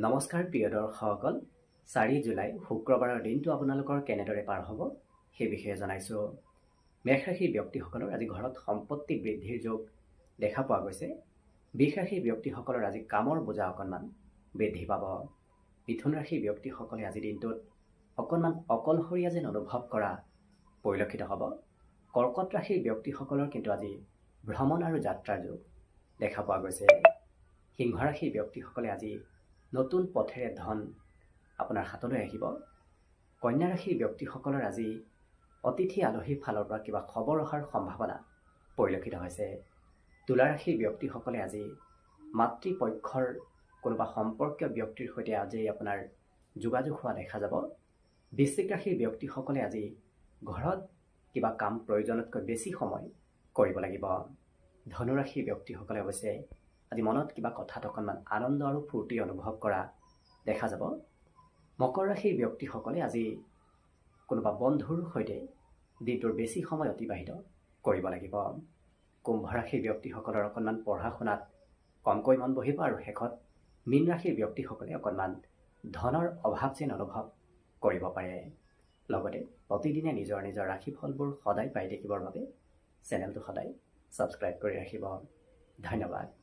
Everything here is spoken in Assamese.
নমস্কাৰ প্ৰিয় দৰ্শকসকল 4 জুলাই শুক্ৰবাৰৰ দিনটো আপোনালোকৰ কেনেদৰে পাৰ হ'ব সেই বিষয়ে জনাইছো। মেষ ৰাশিৰ ব্যক্তিসকলৰ আজি ঘৰত সম্পত্তি বৃদ্ধিৰ যোগ দেখা পোৱা গৈছে। বৃষ ৰাশিৰ ব্যক্তিসকলৰ আজি কামৰ বোজা অকণমান বৃদ্ধি পাব। মিথুন ৰাশিৰ ব্যক্তিসকলে আজি দিনটোত অকণমান অকলশৰীয়া যেন অনুভৱ কৰা পৰিলক্ষিত হ'ব। কৰ্কট ৰাশিৰ ব্যক্তিসকলৰ কিন্তু আজি ভ্ৰমণ আৰু যাত্ৰাৰ যোগ দেখা পোৱা গৈছে। সিংহ ৰাশিৰ ব্যক্তিসকলে আজি নতুন পথেৰে ধন আপোনাৰ হাতলৈ আহিব। কন্যা ৰাশিৰ ব্যক্তিসকলৰ আজি অতিথি আলহীৰ ফালৰ পৰা কিবা খবৰ অহাৰ সম্ভাৱনা পৰিলক্ষিত হৈছে। তুলা ৰাশিৰ ব্যক্তিসকলে আজি মাতৃপক্ষৰ কোনোবা সম্পৰ্কীয় ব্যক্তিৰ সৈতে আজি আপোনাৰ যোগাযোগ হোৱা দেখা যাব। বৃশ্চিক ৰাশিৰ ব্যক্তিসকলে আজি ঘৰত কিবা কাম প্ৰয়োজনতকৈ বেছি সময় কৰিব লাগিব। ধনু ৰাশিৰ ব্যক্তিসকলে অৱশ্যে আজি মনত কিবা কথাত অকণমান আনন্দ আৰু ফূৰ্তি অনুভৱ কৰা দেখা যাব। মকৰ ৰাশিৰ ব্যক্তিসকলে আজি কোনোবা বন্ধুৰ সৈতে দিনটোৰ বেছি সময় অতিবাহিত কৰিব লাগিব। কুম্ভ ৰাশিৰ ব্যক্তিসকলৰ অকণমান পঢ়া শুনাত কমকৈ মন বহিব আৰু শেষত মীন ৰাশিৰ ব্যক্তিসকলে অকণমান ধনৰ অভাৱ যেন অনুভৱ কৰিব পাৰে। লগতে প্ৰতিদিনে নিজৰ ৰাশিফলবোৰ সদায় পাই থাকিবৰ বাবে চেনেলটো সদায় ছাবস্ক্ৰাইব কৰি ৰাখিব। ধন্যবাদ।